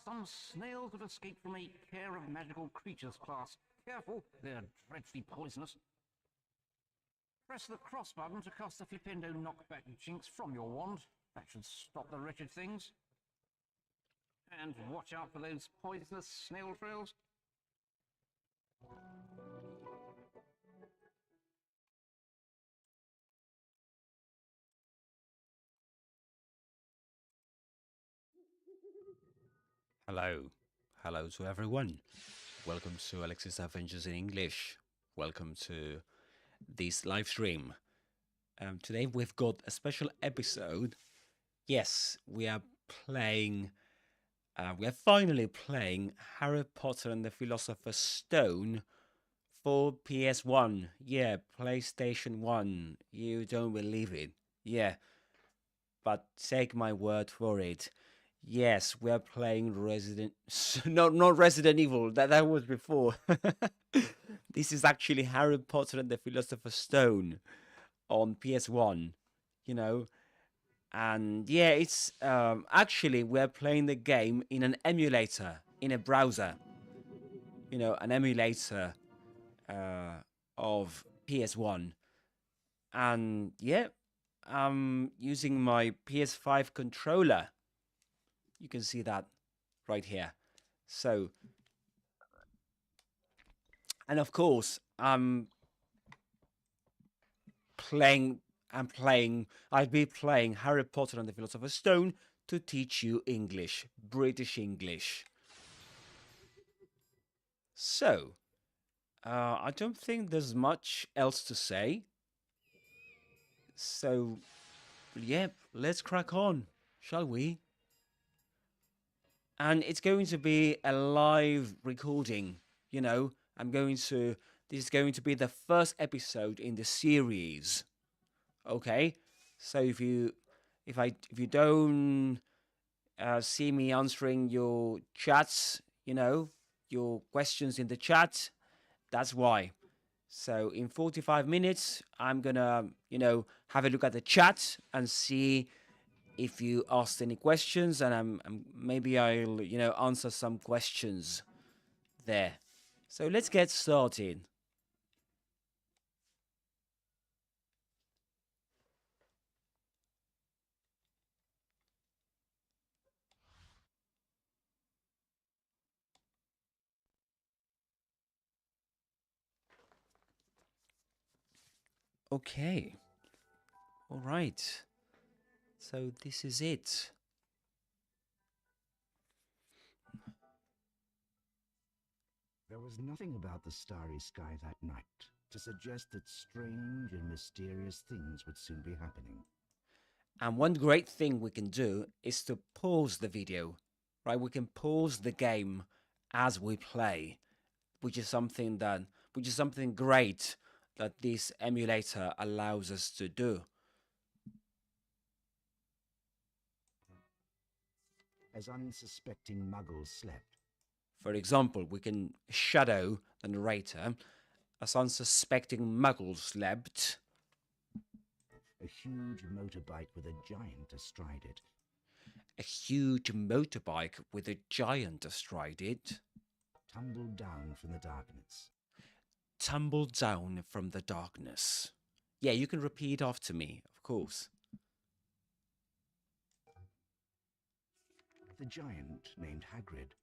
Some snails have escaped from a care of magical creatures class. Careful, they're dreadfully poisonous. Press the cross button to cast the Flipendo knockback jinx from your wand. That should stop the wretched things. And watch out for those poisonous snail trails. Hello. Hello to everyone. Welcome to Alexis Adventures in English. Welcome to this live stream. Today we've got a special episode. Yes, we are finally playing Harry Potter and the Philosopher's Stone for PS1. Yeah, PlayStation 1. You don't believe it. Yeah, but take my word for it. Yes, we are playing Resident... not Resident Evil, that was before. This is actually Harry Potter and the Philosopher's Stone on PS1, you know. And yeah, it's actually we're playing the game in an emulator, in a browser. You know, an emulator of PS1. And yeah, I'm using my PS5 controller. You can see that right here. So, and of course, I'll be playing Harry Potter and the Philosopher's Stone to teach you English, British English. So, I don't think there's much else to say. So, yeah, let's crack on, shall we? And it's going to be a live recording, you know. This is going to be the first episode in the series. Okay? So if you don't see me answering your chats, you know, your questions in the chat, that's why. So in 45 minutes, I'm gonna, you know, have a look at the chat and see if you asked any questions, and maybe I'll, you know, answer some questions there. So let's get started. Okay. All right. So this is it. There was nothing about the starry sky that night to suggest that strange and mysterious things would soon be happening. And one great thing we can do is to pause the video, right? We can pause the game as we play, which is something great that this emulator allows us to do. As unsuspecting muggles slept, For example, we can shadow the narrator as unsuspecting muggles slept. a huge motorbike with a giant astride it A huge motorbike with a giant astride it tumbled down from the darkness. tumbled down from the darkness. Yeah, you can repeat after me, of course. The giant, named Hagrid,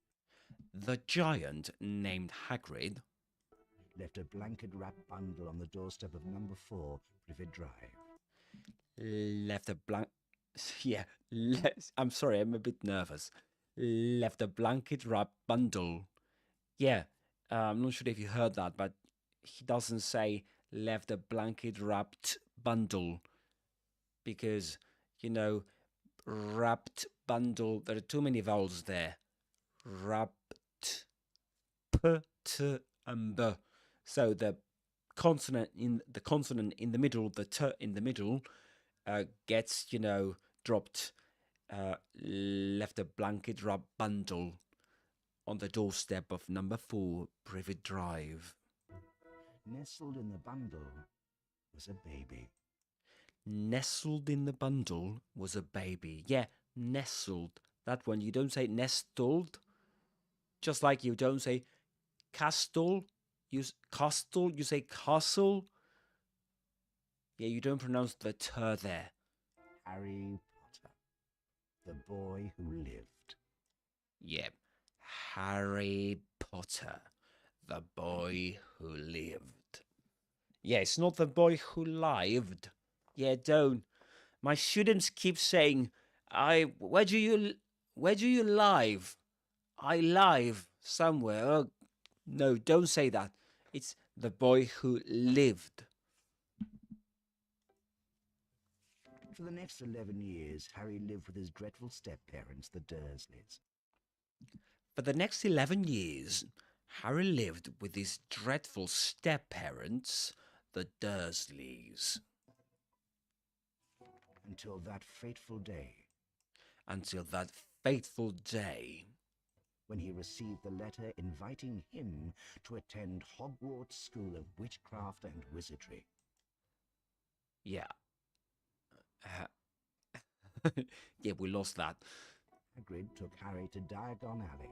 The giant named Hagrid left a blanket-wrapped bundle on the doorstep of number 4, Privet Drive. left a blank. Yeah, I'm sorry, I'm a bit nervous. Left a blanket wrap bundle. Yeah, I'm not sure if you heard that, but he doesn't say left a blanket wrapped bundle because, you know, wrapped bundle, there are too many vowels there. Wrapped, p, t, and b. So the consonant in the middle, the t in the middle, gets, you know, dropped. Left a blanket wrap bundle on the doorstep of number 4 Privet Drive. Nestled in the bundle was a baby. Nestled in the bundle was a baby. Yeah, nestled. That one, you don't say nestled. Just like you don't say castle, castle, you say castle. Yeah, you don't pronounce the t there. Harry Potter, the boy who lived. Yeah, Harry Potter, the boy who lived. Yeah, it's not the boy who lived. Yeah, don't. My students keep saying, where do you live? I live somewhere. Oh, no, don't say that. It's the boy who lived. For the next 11 years, Harry lived with his dreadful step-parents, the Dursleys. For the next 11 years, Harry lived with his dreadful step-parents, the Dursleys. Until that fateful day. Until that fateful day. When he received the letter inviting him to attend Hogwarts School of Witchcraft and Wizardry. Yeah. Yeah, we lost that. Hagrid took Harry to Diagon Alley.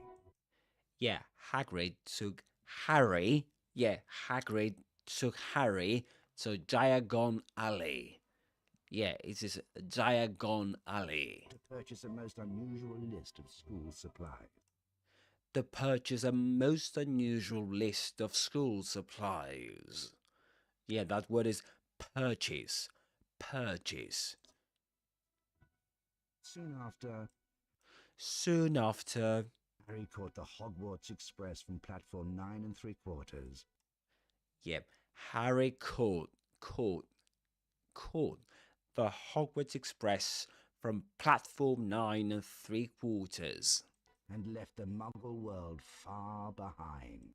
Yeah, Hagrid took Harry. Yeah, Hagrid took Harry to Diagon Alley. Yeah, it is Diagon Alley. To purchase a most unusual list of school supplies. To purchase a most unusual list of school supplies. Yeah, that word is purchase. Purchase. Soon after, Harry caught the Hogwarts Express from platform 9 3/4. Yep, Harry caught the Hogwarts Express from platform 9 3/4. And left the Muggle world far behind.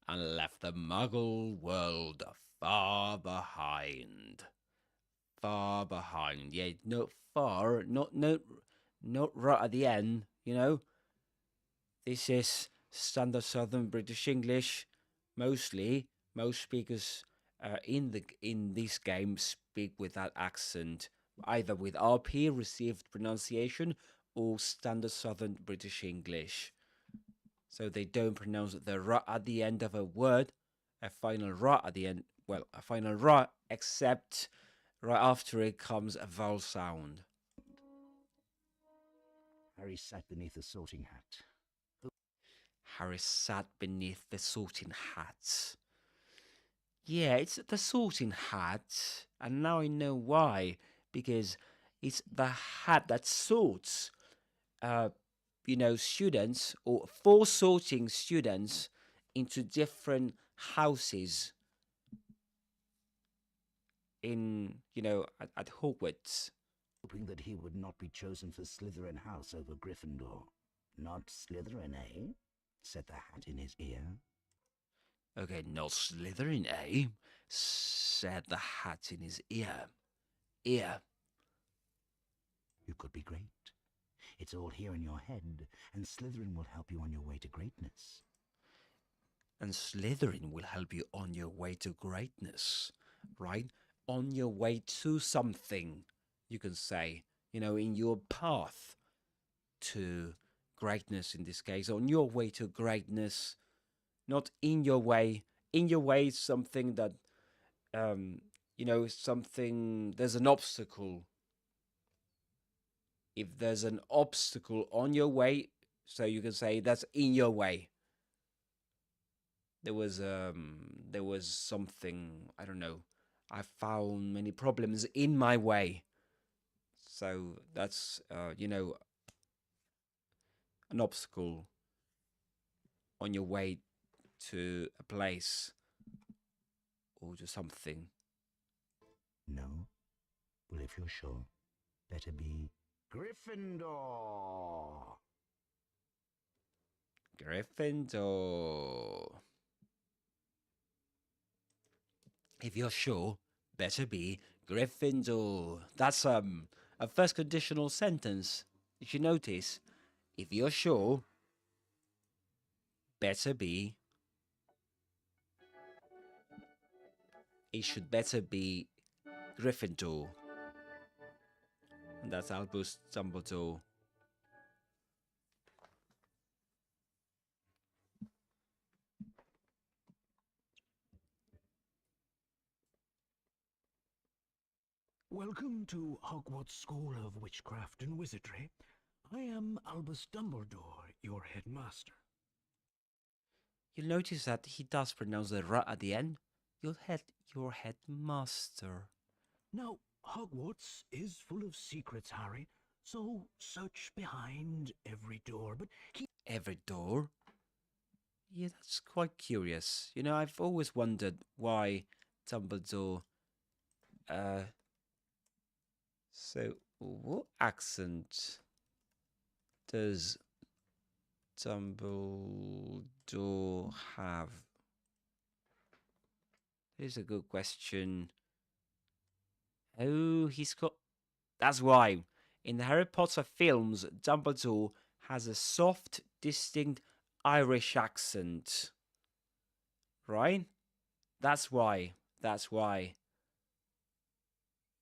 And left the Muggle world far behind. Far behind. Yeah, not far, not right at the end, you know. This is standard Southern British English. Mostly, most speakers in this game speak with that accent, either with RP, received pronunciation, or standard Southern British English. So they don't pronounce the R at the end of a word, a final R at the end. Well, a final R, except right after it comes a vowel sound. Harry sat beneath a sorting hat. Harry sat beneath the sorting hat. Yeah, it's the sorting hat, and now I know why. Because it's the hat that sorts, students, or for sorting students into different houses at Hogwarts. Hoping that he would not be chosen for Slytherin House over Gryffindor. Not Slytherin, eh? Said the hat in his ear. Okay, not Slytherin, eh? Said the hat in his ear. Ear. You could be great. It's all here in your head, and Slytherin will help you on your way to greatness. And Slytherin will help you on your way to greatness, right? On your way to something, you can say, in your path to greatness in this case, on your way to greatness, not in your way. In your way is something that, there's an obstacle. If there's an obstacle on your way, so you can say that's in your way. There was something, I don't know. I found many problems in my way. So that's an obstacle on your way to a place or to something. No? Well, if you're sure, better be Gryffindor. Gryffindor. If you're sure, better be Gryffindor. That's a first conditional sentence. Did you notice? If you're sure, better be. It should better be Gryffindor. And that's Albus Dumbledore. Welcome to Hogwarts School of Witchcraft and Wizardry. I am Albus Dumbledore, your headmaster. You'll notice that he does pronounce the R at the end. Your headmaster. Now, Hogwarts is full of secrets, Harry, so search behind every door, but keep... Every door? Yeah, that's quite curious. You know, I've always wondered why Dumbledore. So what accent does Dumbledore have? Here's a good question. Oh, he's got. That's why. In the Harry Potter films, Dumbledore has a soft, distinct Irish accent. Right? That's why. That's why.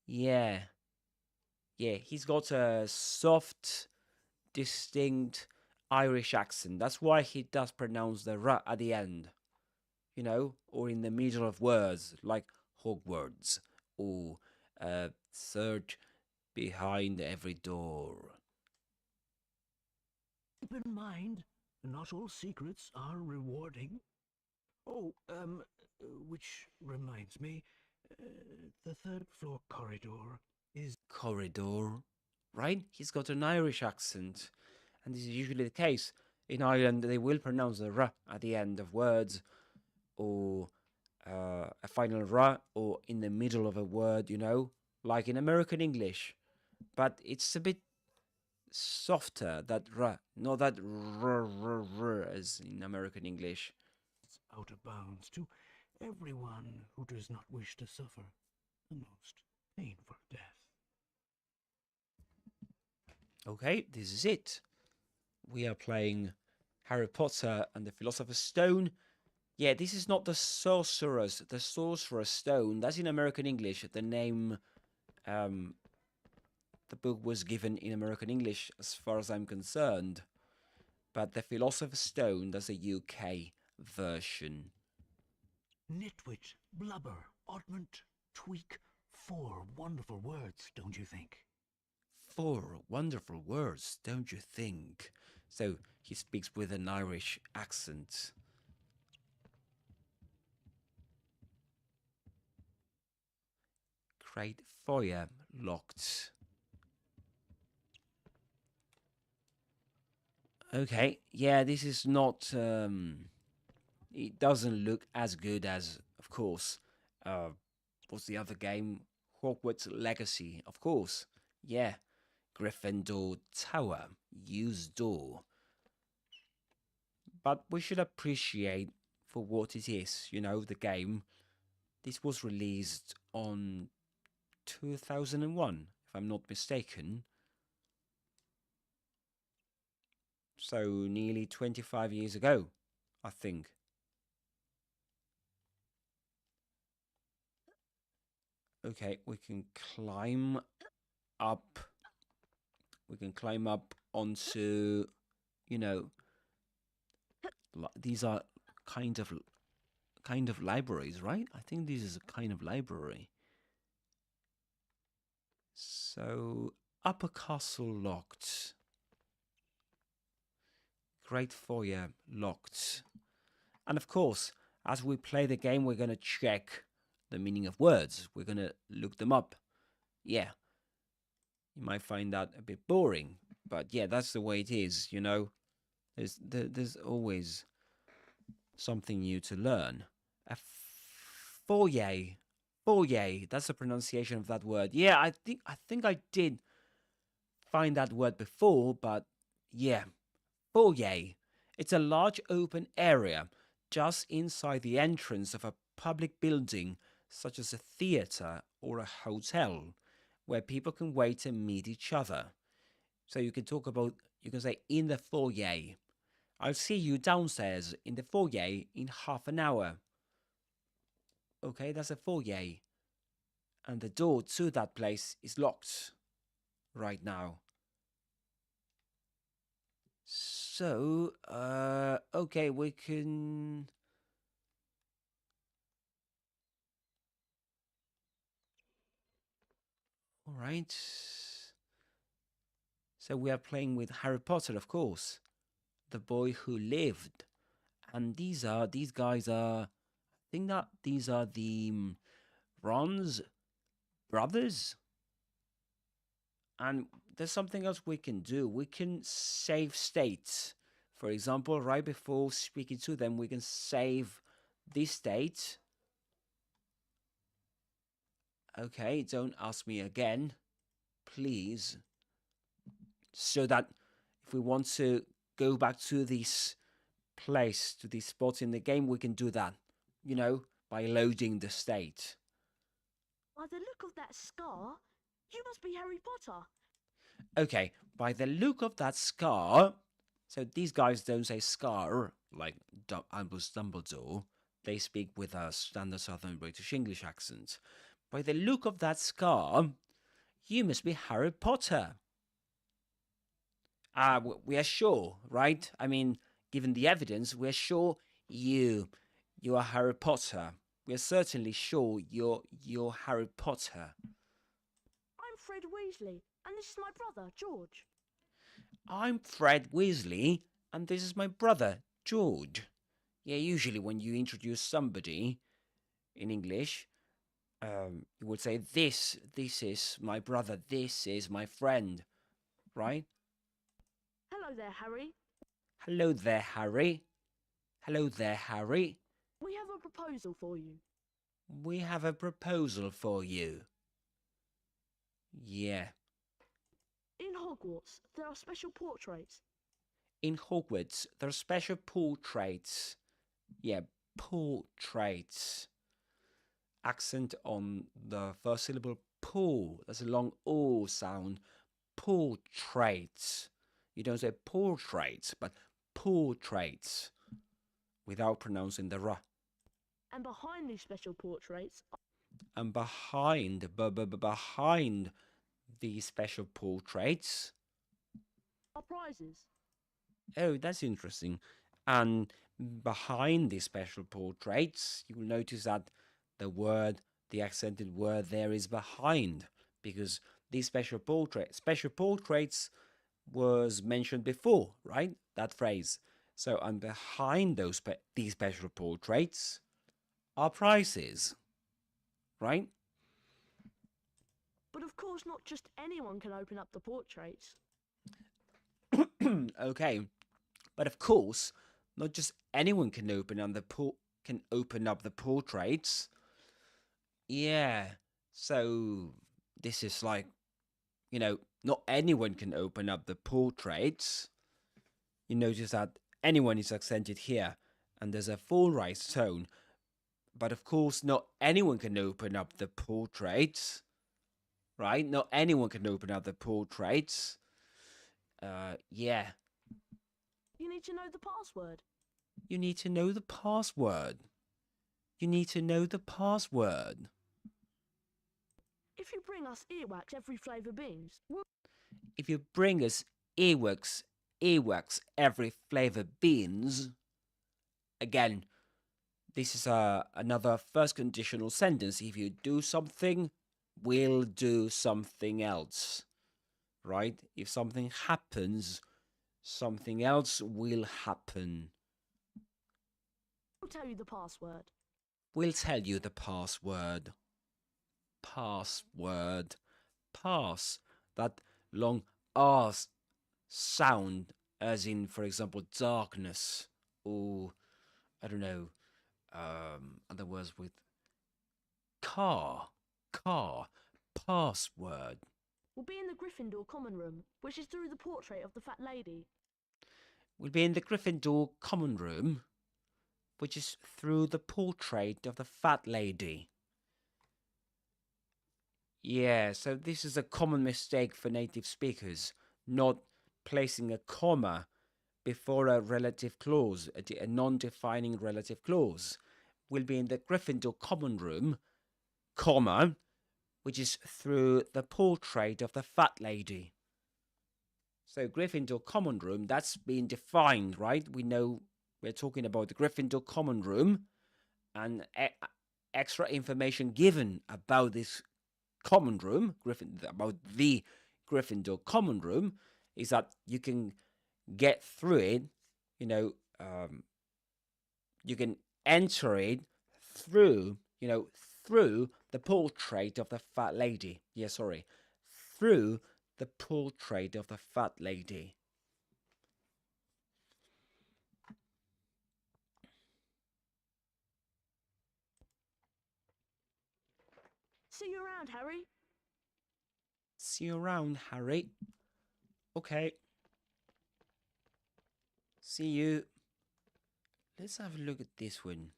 Yeah. Yeah, he's got a soft, distinct Irish accent. That's why he does pronounce the R at the end. You know, or in the middle of words like Hogwarts or search behind every door. Keep in mind, not all secrets are rewarding. Oh, which reminds me, the third floor corridor is... Corridor, right? He's got an Irish accent, and this is usually the case. In Ireland, they will pronounce the R at the end of words, or a final R, or in the middle of a word, you know, like in American English. But it's a bit softer, that R, not that R as in American English. out of bounds to everyone who does not wish to suffer the most painful death. Okay, this is it. We are playing Harry Potter and the Philosopher's Stone. Yeah, this is not the Sorcerer's Stone. That's in American English. The name, the book was given in American English, as far as I'm concerned. But the Philosopher's Stone, that's a UK version. Nitwit, blubber, oddment, tweak. 4 wonderful words, don't you think? 4 wonderful words, don't you think? So he speaks with an Irish accent. Great foyer locked. Okay, yeah, this is not. It doesn't look as good as, of course. What's the other game? Hogwarts Legacy, of course. Yeah, Gryffindor Tower, used door. But we should appreciate for what it is, you know, the game. This was released on 2001, if I'm not mistaken. So nearly 25 years ago, I think. Okay, we can climb up. We can climb up onto, you know, these are kind of libraries, right? I think this is a kind of library. So, upper castle locked. Great foyer locked. And of course, as we play the game, we're going to check the meaning of words. We're going to look them up. Yeah. You might find that a bit boring, but yeah, that's the way it is, you know. There's always something new to learn. A foyer. Foyer, that's the pronunciation of that word. Yeah, I think I did find that word before, but yeah. Foyer. It's a large open area just inside the entrance of a public building, such as a theatre or a hotel, where people can wait and meet each other. So you can say in the foyer. I'll see you downstairs in the foyer in half an hour. Okay, that's a foyer. And the door to that place is locked right now. So, okay, we can... All right. So we are playing with Harry Potter, of course, the boy who lived, and these guys are. I think that these are the Ron's brothers. And there's something else we can do. We can save states. For example, right before speaking to them, we can save this state. Okay, don't ask me again, please. So that if we want to go back to this place, to this spot in the game, we can do that, by loading the state. By the look of that scar, you must be Harry Potter. Okay, by the look of that scar, so these guys don't say scar like Albus Dumbledore. They speak with a standard Southern British English accent. By the look of that scar, you must be Harry Potter. We are sure, right? I mean, given the evidence, we're sure you are Harry Potter. We're certainly sure you're Harry Potter. I'm Fred Weasley, and this is my brother, George. I'm Fred Weasley, and this is my brother, George. Yeah, usually when you introduce somebody in English, you would say, this is my brother, this is my friend, right? Hello there, Harry. Hello there, Harry. Hello there, Harry. We have a proposal for you. We have a proposal for you. Yeah. In Hogwarts, there are special portraits. In Hogwarts, there are special portraits. Yeah, portraits. Accent on the first syllable, po. That's a long O sound. Portraits. You don't say portraits, but portraits. Without pronouncing the R. And behind these special portraits And behind these special portraits are prizes. Oh, that's interesting. And behind these special portraits, you will notice that the accented word there is behind, because these special portraits was mentioned before, right? That phrase. So, and behind these special portraits are prizes, right? But of course, not just anyone can open up the portraits. Okay, but of course, not just anyone can open up the portraits. Yeah, so this is like, not anyone can open up the portraits. You notice that anyone is accented here, and there's a full rise tone. But of course, not anyone can open up the portraits, right? Not anyone can open up the portraits. Yeah. You need to know the password. You need to know the password. You need to know the password. If you bring us earwax every flavour beans, If you bring us earwax every flavour beans. Again, this is another first conditional sentence. If you do something, we'll do something else. Right? If something happens, something else will happen. we'll tell you the password. We'll tell you the password. Password. Pass. That long R sound, as in, for example, darkness, or, I don't know, other words with car, password. We'll be in the Gryffindor common room, which is through the portrait of the fat lady. We'll be in the Gryffindor common room, which is through the portrait of the fat lady. Yeah, so this is a common mistake for native speakers, not placing a comma before a relative clause, a non-defining relative clause. We'll be in the Gryffindor common room, comma, which is through the portrait of the fat lady. So Gryffindor common room, that's been defined, right? We know we're talking about the Gryffindor common room, and extra information given about this common room, about the Gryffindor common room, is that you can get through it, you can enter it through, through the portrait of the fat lady. Yeah, sorry. Through the portrait of the fat lady. See you around, Harry. See you around, Harry. Okay. See you. Let's have a look at this one.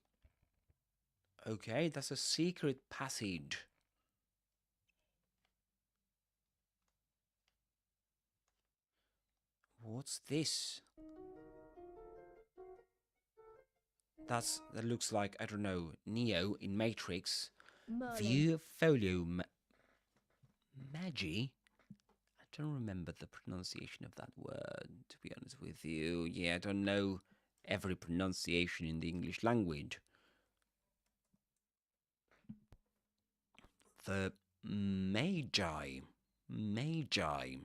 Okay, that's a secret passage. What's this? That looks like, I don't know, Neo in Matrix. Merlin. View folio magi. I don't remember the pronunciation of that word, to be honest with you. Yeah, I don't know every pronunciation in the English language. The Magi. Magi.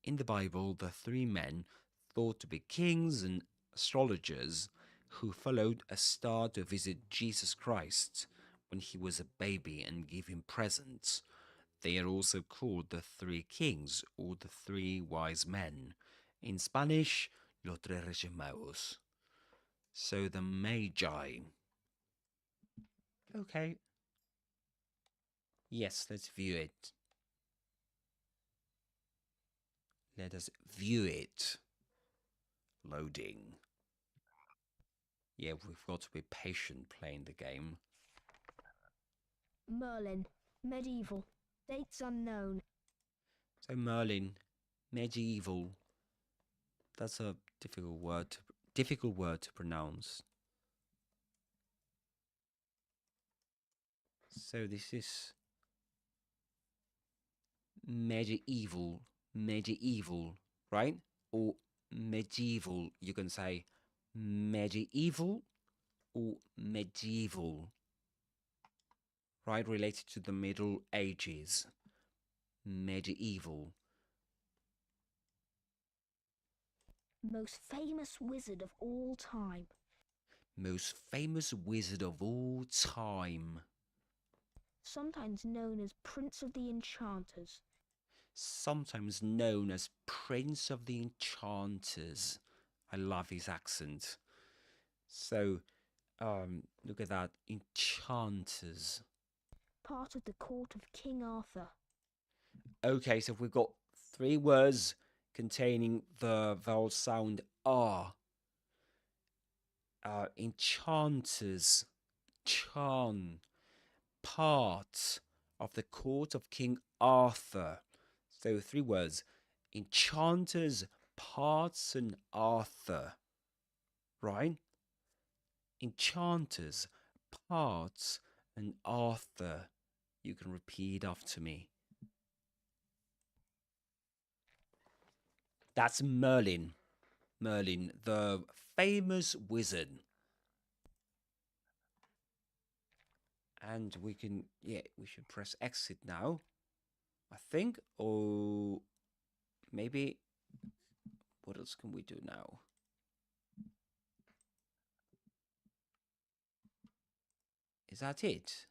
In the Bible, the three men thought to be kings and astrologers who followed a star to visit Jesus Christ when he was a baby and give him presents. They are also called the Three Kings or the Three Wise Men. In Spanish, Los Tres Reyes Magos. So the Magi. Okay. Yes, let's view it. Let us view it. Loading. Yeah, we've got to be patient playing the game. Merlin. Medieval. Dates unknown. So Merlin, medieval. That's a difficult word to pronounce. So this is medieval, right? Or medieval. You can say medieval or medieval, right? Related to the Middle Ages. Medieval. Most famous wizard of all time. Most famous wizard of all time. Sometimes known as Prince of the Enchanters. Sometimes known as Prince of the Enchanters. I love his accent. So, look at that. Enchanters. Part of the court of King Arthur. Okay, so we've got three words containing the vowel sound R. Enchanters. Chan. Part of the court of King Arthur. So three words. Enchanters, parts, and Arthur. Right? Enchanters, parts, and Arthur. You can repeat after me. That's Merlin. Merlin, the famous wizard. And we can, we should press exit now, I think. Or maybe, what else can we do now? Is that it?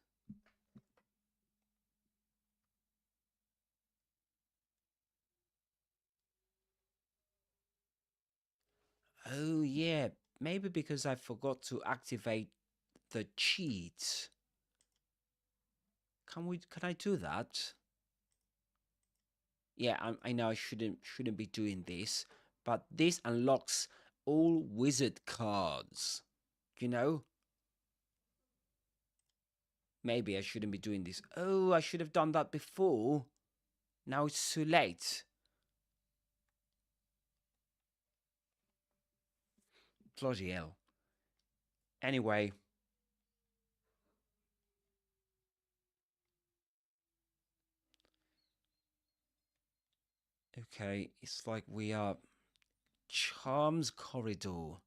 Oh yeah, maybe because I forgot to activate the cheat. Can I do that? Yeah, I know I shouldn't be doing this, but this unlocks all wizard cards. You know? Maybe I shouldn't be doing this. Oh, I should have done that before. Now it's too late. Bloody hell. Anyway. Okay, it's like we are Charms Corridor.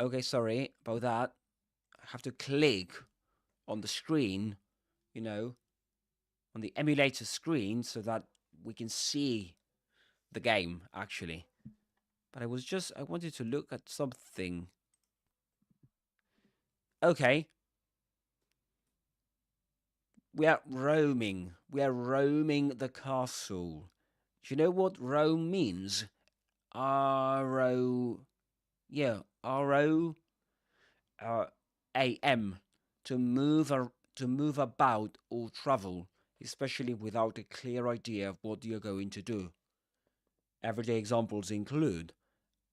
Okay, sorry about that. have to click on the screen, you know, on the emulator screen so that we can see the game actually. But I wanted to look at something. Okay. We are roaming the castle. Do you know what roam means? R-O, yeah, R-O, A-M, to move about or travel, especially without a clear idea of what you're going to do. Everyday examples include,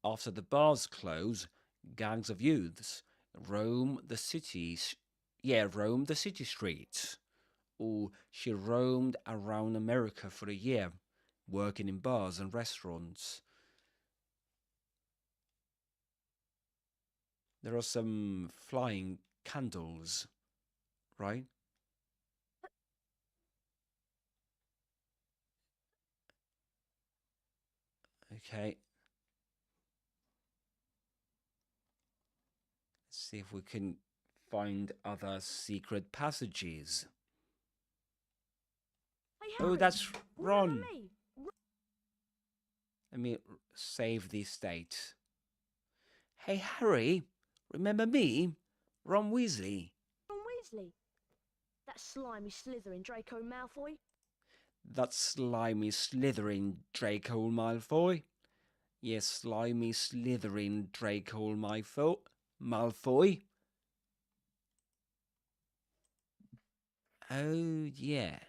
after the bars close, gangs of youths roam the city streets. Or she roamed around America for a year, working in bars and restaurants. There are some flying candles, right? Okay. Let's see if we can find other secret passages. Hey, Oh, Harry, that's remember Ron. me? Let me save the state. Hey, Harry, remember me? Ron Weasley. Ron Weasley. That slimy slithering Draco Malfoy. That slimy slithering Draco Malfoy. Yes, slimy slithering Draco Malfoy. Oh, yeah.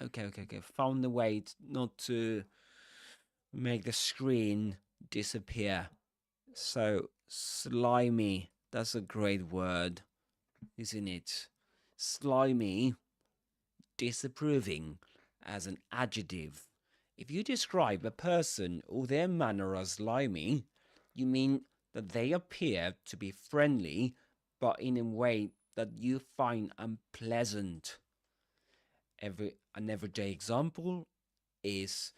Okay. Found a way not to make the screen disappear. So, slimy. That's a great word, isn't it? Slimy, disapproving as an adjective. If you describe a person or their manner as slimy, you mean that they appear to be friendly, but in a way that you find unpleasant. An everyday example is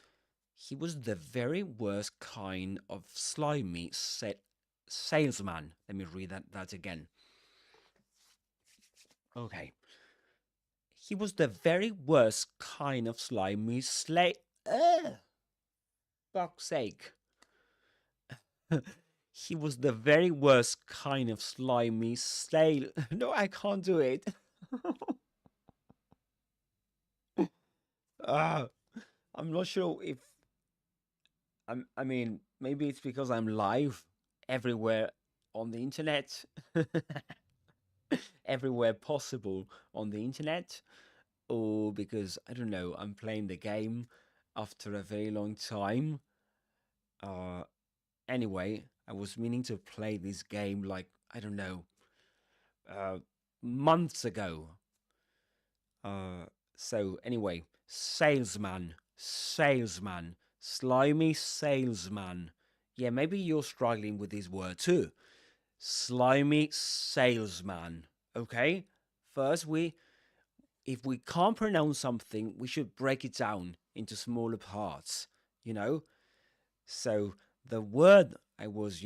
he was the very worst kind of slimy salesman. Let me read that again. Okay. He was the very worst kind of slimy fuck's sake. He was the very worst kind of slimy No, I can't do it. I'm not sure if I mean, maybe it's because I'm live everywhere on the internet. Everywhere possible on the internet, or because I don't know, I'm playing the game after a very long time. Anyway, I was meaning to play this game like I don't know, months ago. So anyway, salesman, slimy salesman. Yeah, maybe you're struggling with this word too. Slimy salesman. Okay? First, if we can't pronounce something, we should break it down into smaller parts, you know? So the word I was,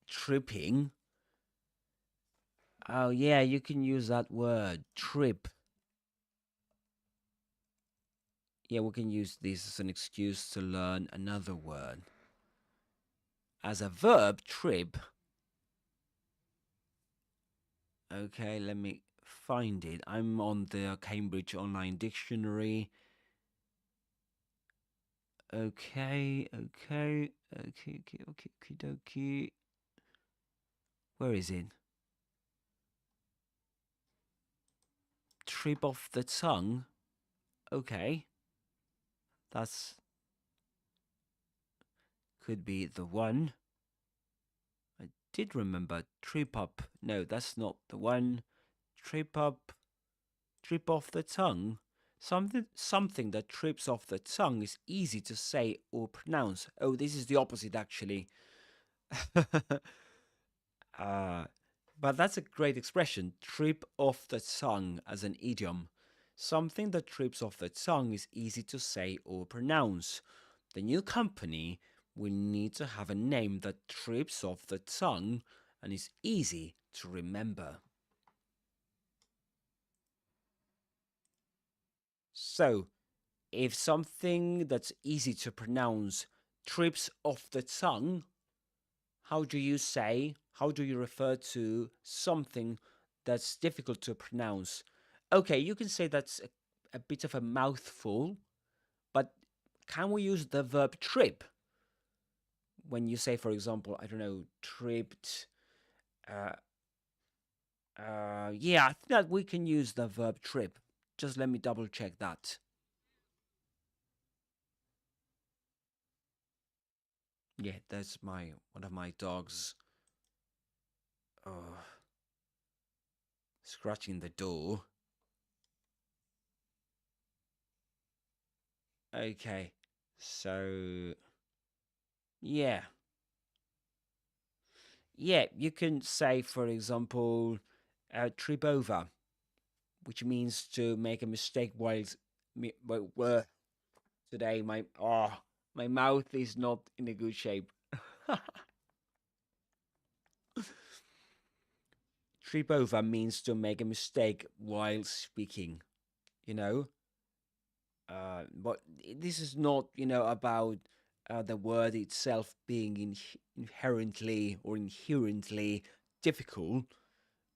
tripping. Oh, yeah, you can use that word, trip. Yeah, we can use this as an excuse to learn another word. As a verb, trip. Okay, let me find it. I'm on the Cambridge Online Dictionary. Okay. Where is it? Trip off the tongue. Okay. That's could be the one. I did remember trip up. No, that's not the one. Trip up. Trip off the tongue. Something that trips off the tongue is easy to say or pronounce. Oh, this is the opposite actually. But that's a great expression, trip off the tongue as an idiom. Something that trips off the tongue is easy to say or pronounce. The new company will need to have a name that trips off the tongue and it's easy to remember. So, if something that's easy to pronounce trips off the tongue, how do you refer to something that's difficult to pronounce? Okay, you can say that's a bit of a mouthful, but can we use the verb trip? When you say, for example, I don't know, tripped, yeah, I think that we can use the verb trip. Just let me double check that. Yeah, that's one of my dogs scratching the door. Okay, so yeah. Yeah, you can say, for example, trip over, which means to make a mistake while today my mouth is not in a good shape. Trip over means to make a mistake while speaking, you know. But this is not, about the word itself being inherently difficult.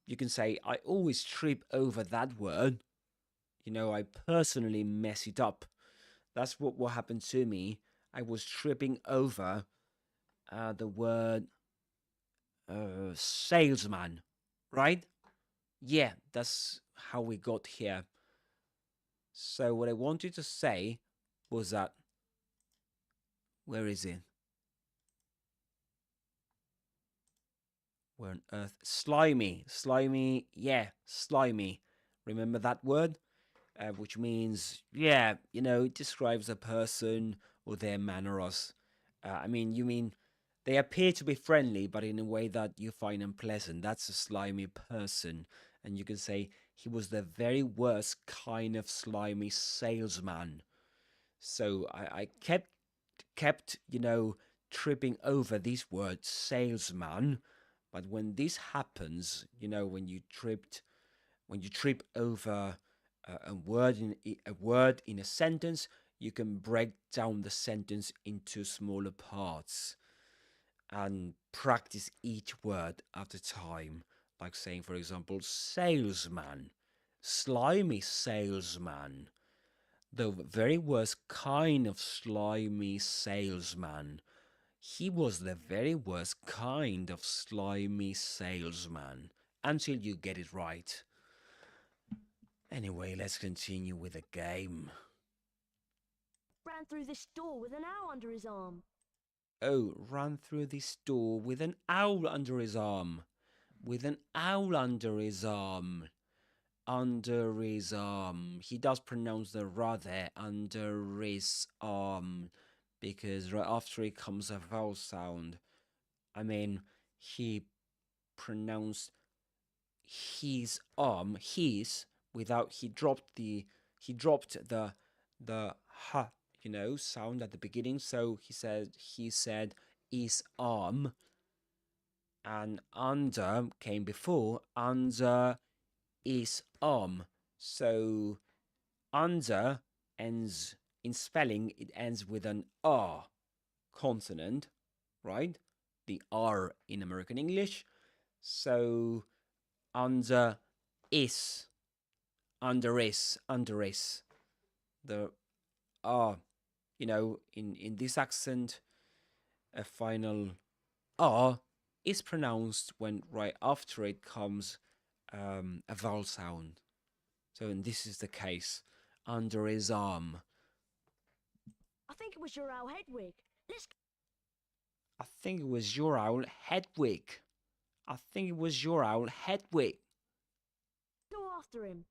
You can say, I always trip over that word. I personally mess it up. That's what happened to me. I was tripping over the word salesman, right? Yeah, that's how we got here. So what I wanted to say was that, where is it? Where on earth? Slimy, yeah, slimy. Remember that word? Which means, yeah, it describes a person or their manners. You mean they appear to be friendly, but in a way that you find unpleasant. That's a slimy person. And you can say he was the very worst kind of slimy salesman. So I kept, tripping over this word salesman. But when this happens, when you trip over a word in a sentence, you can break down the sentence into smaller parts and practice each word at a time. Like saying, for example, salesman, slimy salesman, the very worst kind of slimy salesman. He was the very worst kind of slimy salesman. Until you get it right. Anyway, let's continue with the game. Ran through this door with an owl under his arm. Oh, ran through this door with an owl under his arm. With an owl under his arm. Under his arm. He does pronounce the ra there. Under his arm. Because right after it comes a vowel sound. He pronounced his arm, his, without he dropped the ha, sound at the beginning. So he said his arm, and under came before, under his arm. So under ends in spelling, it ends with an R consonant, right? The R in American English. So under is, the R, in this accent, a final R is pronounced when right after it comes a vowel sound. So, and this is the case, under his arm. I think it was your owl Hedwig. Let's I think it was your owl Hedwig. I think it was your owl Hedwig. go after him.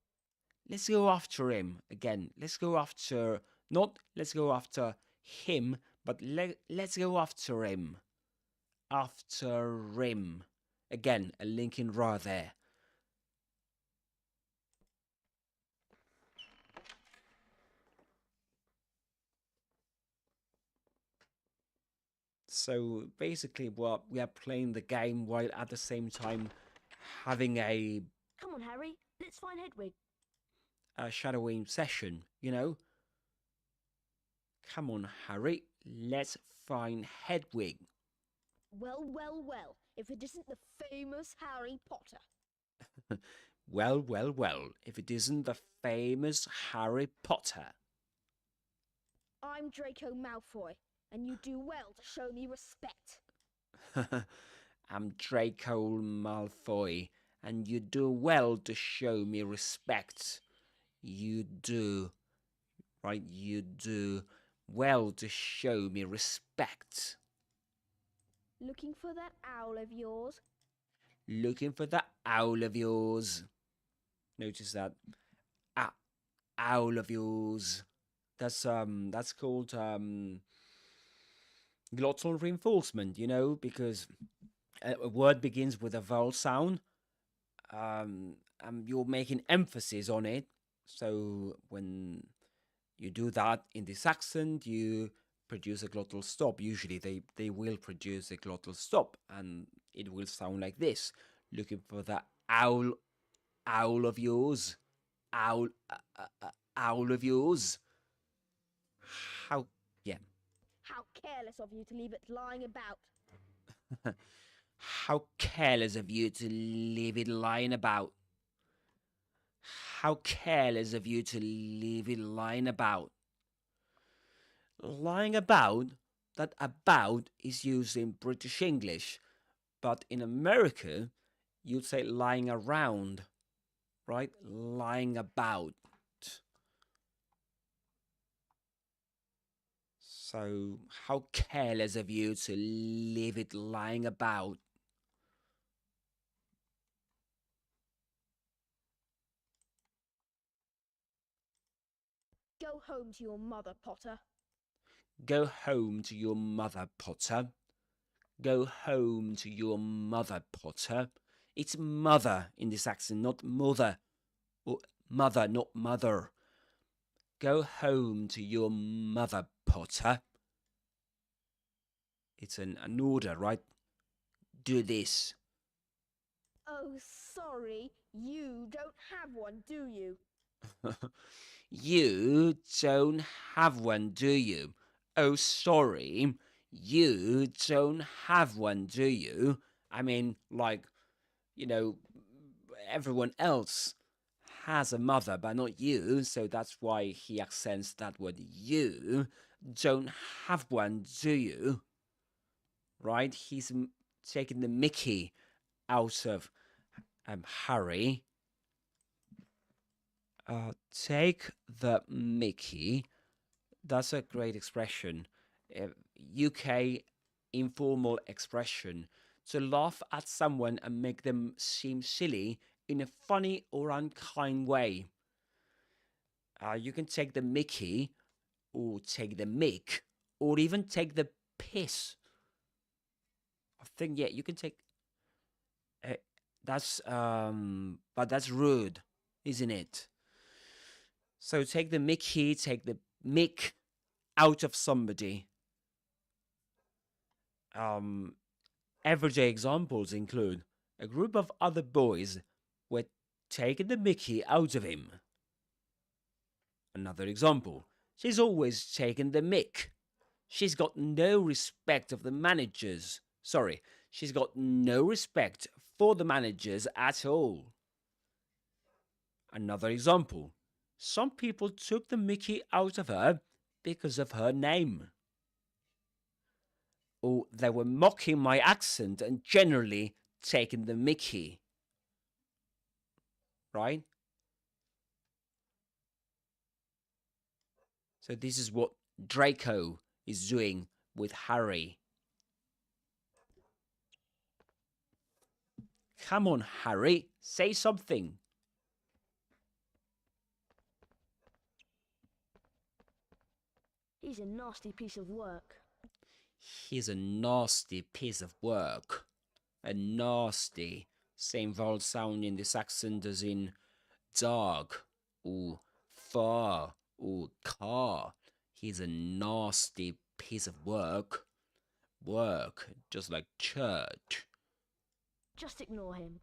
Let's go after him. Again, let's go after, not let's go after him, but let's go after him. After him. Again, a linking ra there. So basically, what we are playing the game while at the same time having Come on, Harry. Let's find Hedwig. a shadowing session, you know? Come on, Harry, let's find Hedwig. Well, well, well. If it isn't the famous Harry Potter. Well, well, well, if it isn't the famous Harry Potter. I'm Draco Malfoy, and you do well to show me respect. I'm Draco Malfoy, and you do well to show me respect. You do, right? You do well to show me respect. Looking for that owl of yours? Looking for that owl of yours. Notice that owl of yours. That's called glottal reinforcement, you know, because a word begins with a vowel sound. You're making emphasis on it. So when you do that in this accent, you produce a glottal stop. Usually they will produce a glottal stop, and it will sound like this. Looking for that owl of yours. Owl of yours. How, yeah. How careless of you to leave it lying about. How careless of you to leave it lying about. How careless of you to leave it lying about. Lying about, that about is used in British English, but in America, you'd say lying around, right? Lying about. So, how careless of you to leave it lying about. Go home to your mother, Potter. Go home to your mother, Potter. Go home to your mother, Potter. It's mother in this accent, not mother. Or mother, not mother. Go home to your mother, Potter. It's an order, right? Do this. Oh, sorry. You don't have one, do you? You don't have one, do you? Oh, sorry. You don't have one, do you? I mean, like, you know, everyone else has a mother, but not you, so that's why he accents that word. You don't have one, do you? Right? He's taking the mickey out of Harry. Take the mickey. That's a great expression. UK informal expression. To laugh at someone and make them seem silly in a funny or unkind way. You can take the mickey, or take the mick, or even take the piss. I think, yeah, you can take. But that's rude, isn't it? So take the mickey, take the mick out of somebody. Everyday examples include a group of other boys were taking the mickey out of him. Another example, she's always taken the mick. She's got no respect of the managers. Sorry, she's got no respect for the managers at all. Another example, some people took the mickey out of her because of her name. Or they were mocking my accent and generally taking the mickey. Right? So this is what Draco is doing with Harry. Come on, Harry, say something. He's a nasty piece of work. He's a nasty piece of work. A nasty. Same vowel sound in this accent as in dog, or far, or car. He's a nasty piece of work. work, just like church. Just ignore him.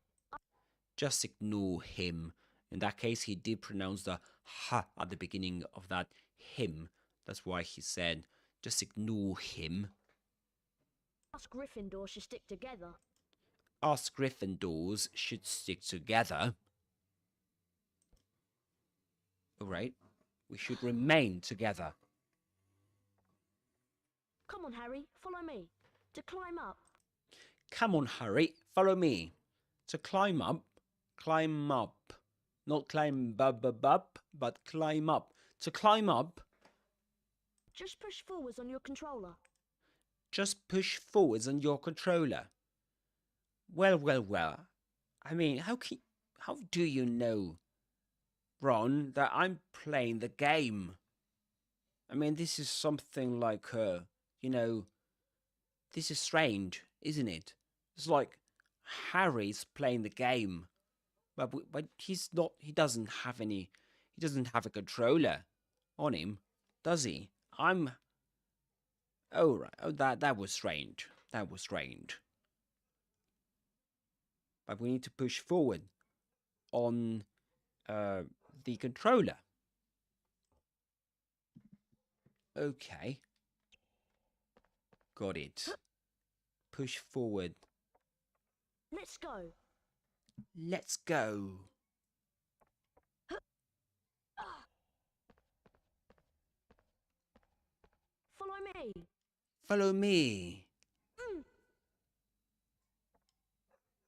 Just ignore him. In that case, he did pronounce the ha at the beginning of that him. That's why he said, just ignore him. Us Gryffindors should stick together. Us Gryffindors should stick together. Alright, we should remain together. Come on, Harry, follow me. To climb up. Come on, Harry, follow me. To climb up. Not climb up, but climb up. To climb up, Just push forwards on your controller. just push forwards on your controller. Well. I mean, how do you know, Ron, that I'm playing the game? I mean, this is something like, this is strange, isn't it? It's like Harry's playing the game, but he's not. He doesn't have a controller on him, does he? Oh right. Oh, that was strange. That was strange. But we need to push forward on the controller. Okay. Got it. Push forward. Let's go. Let's go. Follow me. Follow me.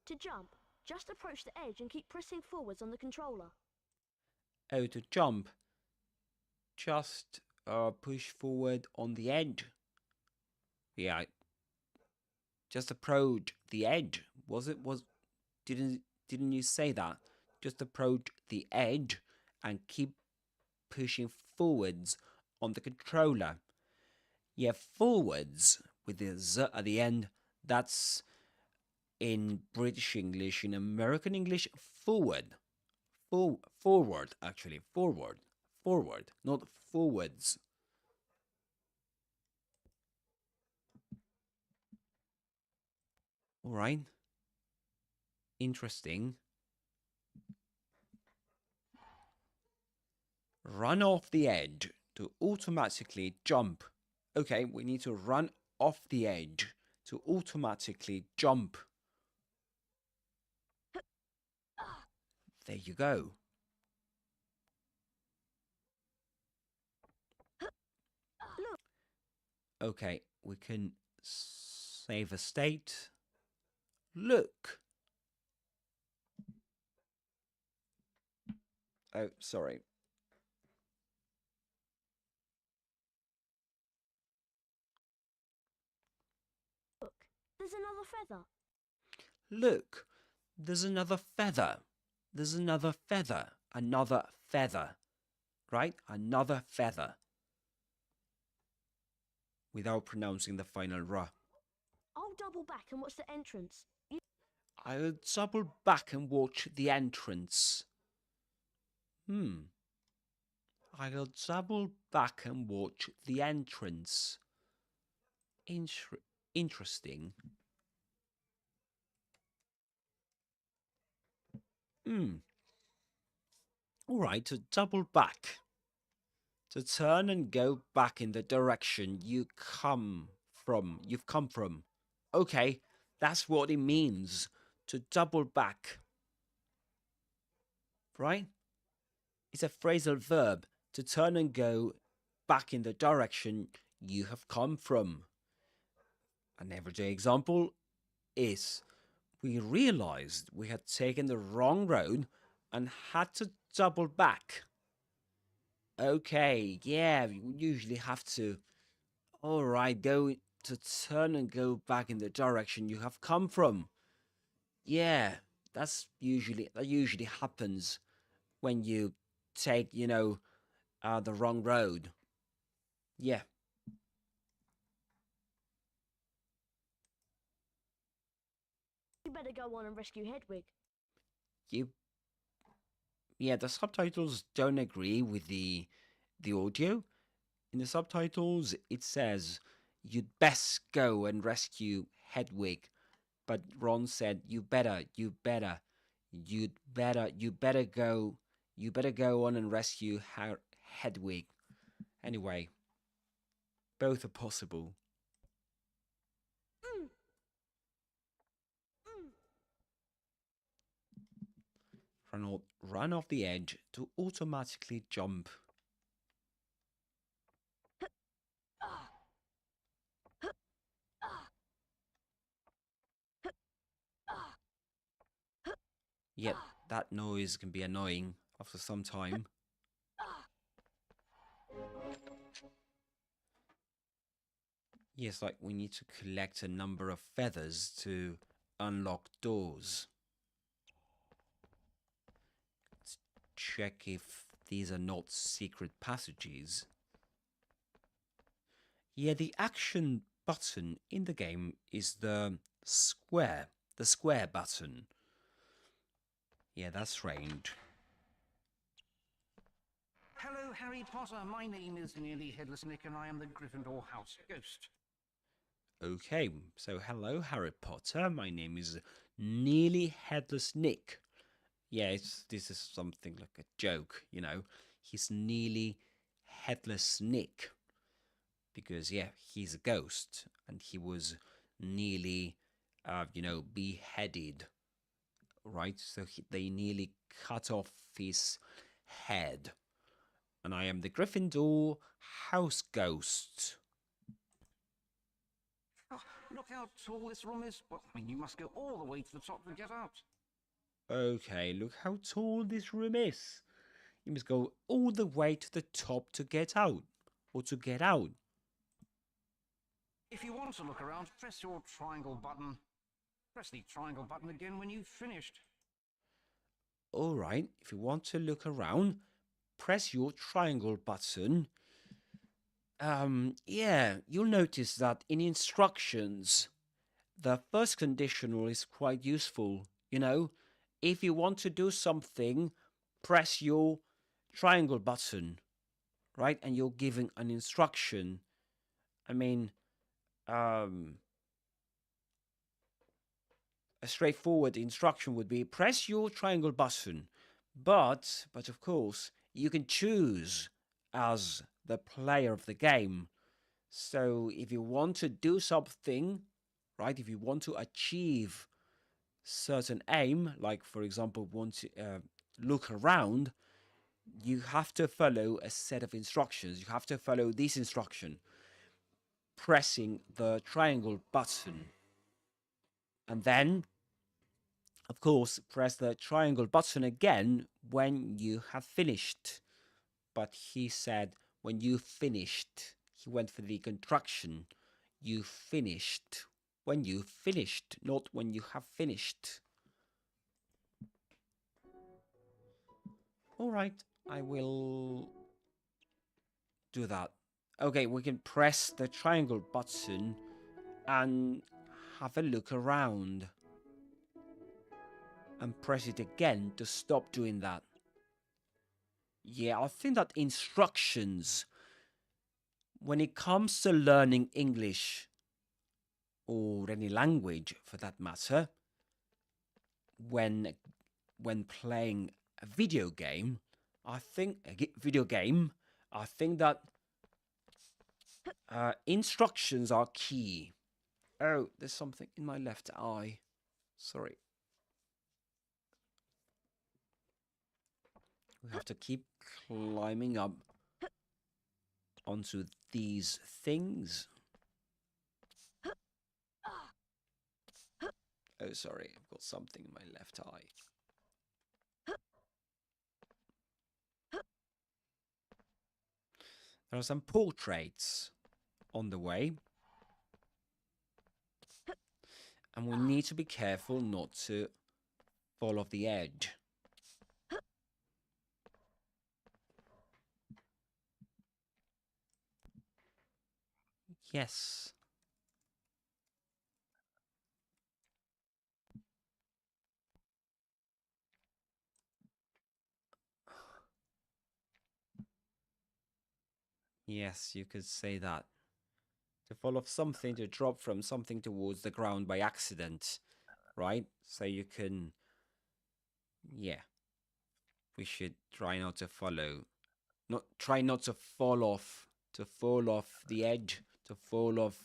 To jump, just approach the edge and keep pressing forwards on the controller. Oh, to jump. Just push forward on the edge. Yeah. Just approach the edge. Didn't you say that? Just approach the edge and keep pushing forwards on the controller. Yeah, forwards with the Z at the end. That's in British English. In American English, forward. Forward, actually. Forward, not forwards. All right. Interesting. Run off the edge to automatically jump. Okay, we need to run off the edge to automatically jump. There you go. Look. Okay, we can save a state. Look. Oh, sorry. Look, there's another feather. Look, there's another feather. There's another feather. Another feather. Right? Another feather. Without pronouncing the final R. I'll double back and watch the entrance. I'll double back and watch the entrance. I'll double back and watch the entrance. Interesting. Alright, to double back. To turn and go back in the direction you've come from. Okay, that's what it means. To double back. Right? It's a phrasal verb. To turn and go back in the direction you have come from. An everyday example is we realized we had taken the wrong road and had to double back. Okay, yeah, we usually have to, alright, go to turn and go back in the direction you have come from. Yeah, that usually happens when you take, the wrong road. Yeah. You better go on and rescue Hedwig. Yeah, the subtitles don't agree with the audio. In the subtitles, it says you'd best go and rescue Hedwig. But Ron said, you better go on and rescue Hedwig. Anyway, both are possible. Run off the edge to automatically jump. Yep, that noise can be annoying after some time. Yes, like we need to collect a number of feathers to unlock doors. Let's check if these are not secret passages. Yeah, the action button in the game is the square button. Yeah, that's strange. Hello, Harry Potter. My name is Nearly Headless Nick, and I am the Gryffindor House Ghost. Okay, so hello, Harry Potter. My name is Nearly Headless Nick. Yeah, this is something like a joke, you know. He's Nearly Headless Nick. Because, yeah, he's a ghost. And he was nearly, beheaded. Right? So they nearly cut off his head. And I am the Gryffindor House Ghost. Oh, look how tall this room is. Well, I mean, you must go all the way to the top to get out. Okay, look how tall this room is. You must go all the way to the top to get out. Or to get out. If you want to look around, press your triangle button. Press the triangle button again when you've finished. Alright, if you want to look around, press your triangle button. Yeah, you'll notice that in instructions, the first conditional is quite useful. You know, if you want to do something, press your triangle button, right? And you're giving an instruction. I mean, a straightforward instruction would be press your triangle button. But of course, you can choose as the player of the game. So if you want to do something, right, if you want to achieve certain aim, like for example, want to look around, you have to follow a set of instructions. You have to follow this instruction, pressing the triangle button. And then, of course, press the triangle button again when you have finished. But he said when you finished. He went for the contraction. You finished. When you finished, not when you have finished. Alright, I will do that. Okay, we can press the triangle button and have a look around. And press it again to stop doing that. Yeah, I think that instructions, when it comes to learning English, or any language for that matter, when playing a video game, I think that instructions are key. Oh, there's something in my left eye. Sorry. We have to keep climbing up onto these things. Oh, sorry, I've got something in my left eye. There are some portraits on the way. And we need to be careful not to fall off the edge. Yes. Yes, you could say that. To fall off something, to drop from something towards the ground by accident, right? So you can, yeah, we should try not to try not to fall off the edge, to fall off.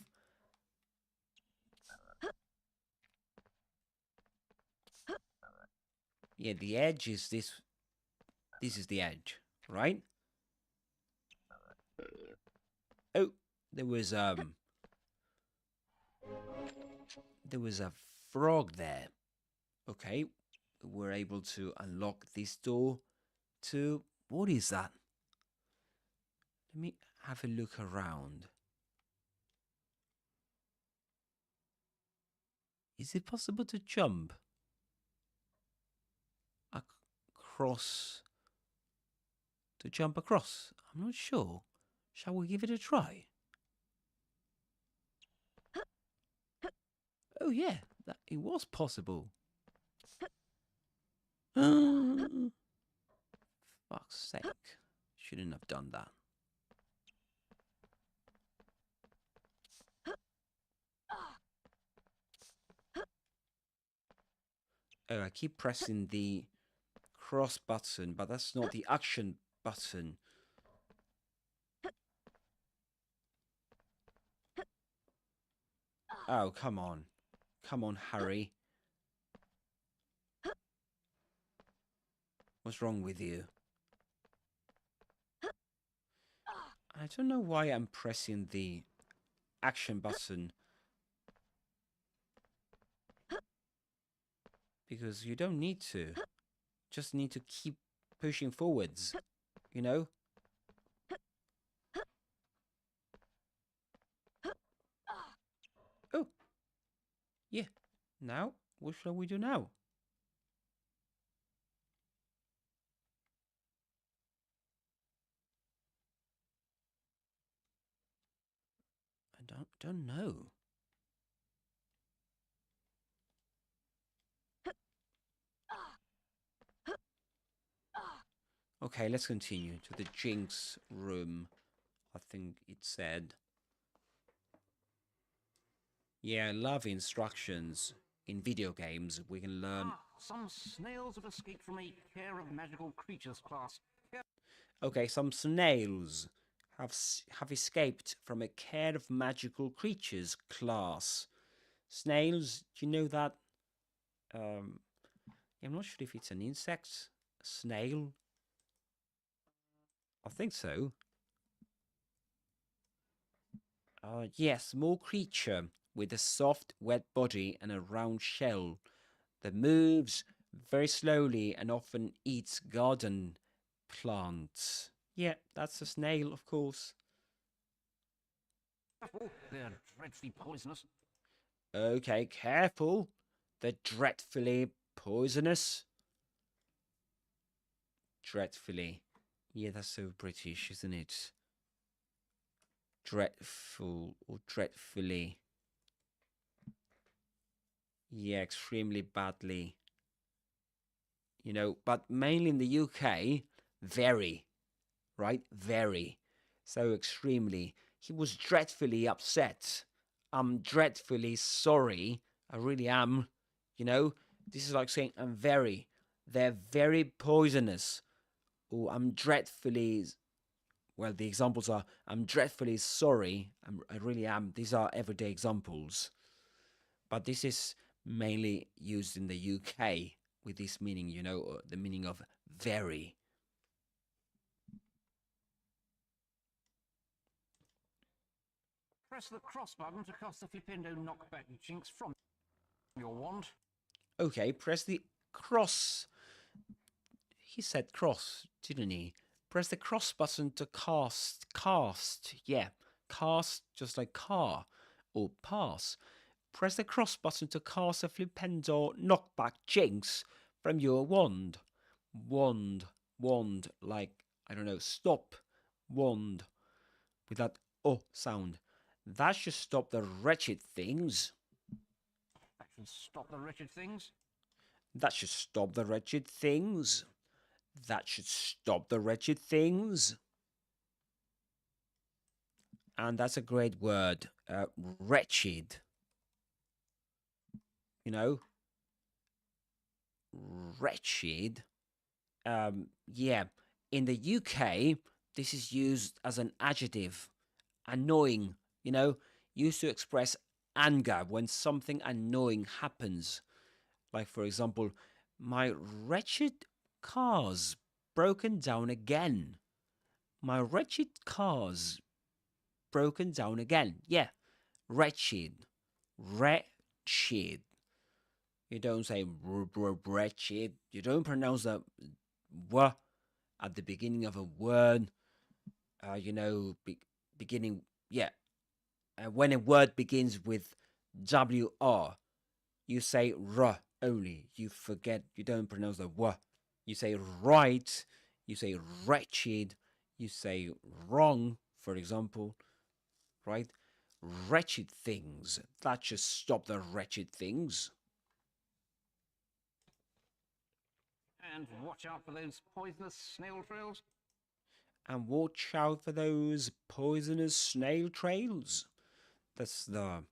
Yeah, the edge is this is the edge, right? Oh, there was a frog there. Okay, we're able to unlock this door to, what is that? Let me have a look around. Is it possible to jump across? To jump across? I'm not sure. Shall we give it a try? Oh yeah, that it was possible. Fuck's sake. Shouldn't have done that. Oh, I keep pressing the cross button, but that's not the action button. Oh, come on. Come on, Harry. What's wrong with you? I don't know why I'm pressing the action button. Because you don't need to. Just need to keep pushing forwards. You know? Oh. Yeah. Now, what shall we do now? I don't know. Okay, let's continue to the Jinx room. I think it said. Yeah, I love instructions. In video games, we can learn. Ah, some snails have escaped from a care of magical creatures class. Okay, some snails have escaped from a care of magical creatures class. Snails, do you know that? I'm not sure if it's an insect, a snail. I think so. Yes, small creature with a soft, wet body and a round shell that moves very slowly and often eats garden plants. Yeah, that's a snail, of course. Careful, they're dreadfully poisonous. Okay, careful. They're dreadfully poisonous. Dreadfully. Yeah, that's so British, isn't it? Dreadful or dreadfully. Yeah, extremely badly. You know, but mainly in the UK, very, right? Very. So extremely. He was dreadfully upset. I'm dreadfully sorry. I really am. You know, this is like saying they're very poisonous. Or I'm dreadfully, well, the examples are, I'm dreadfully sorry. I really am. These are everyday examples. But this is mainly used in the UK with this meaning, you know, the meaning of very. Press the cross button to cast the Flipendo knockback Jinx from your wand. Okay, press the cross. He said cross, didn't he? Press the cross button to cast. Cast, yeah. Cast, just like car or pass. Press the cross button to cast a Flipendo knockback Jinx from your wand. Wand, like, I don't know, stop. Wand. With that oh sound. That should stop the wretched things. That should stop the wretched things. That should stop the wretched things. That should stop the wretched things. And that's a great word. Wretched. You know, wretched. Yeah. In the UK, this is used as an adjective. Annoying. You know, used to express anger when something annoying happens. Like, for example, my wretched car's broken down again. My wretched car's broken down again. Yeah, wretched. Wretched. You don't say wretched. You don't pronounce the w at the beginning of a word. Beginning. Yeah. When a word begins with WR, you say R only. You forget. You don't pronounce the W. You say right. You say wretched. You say wrong, for example. Right? Wretched things. That should stop the wretched things. And watch out for those poisonous snail trails. And watch out for those poisonous snail trails. That's the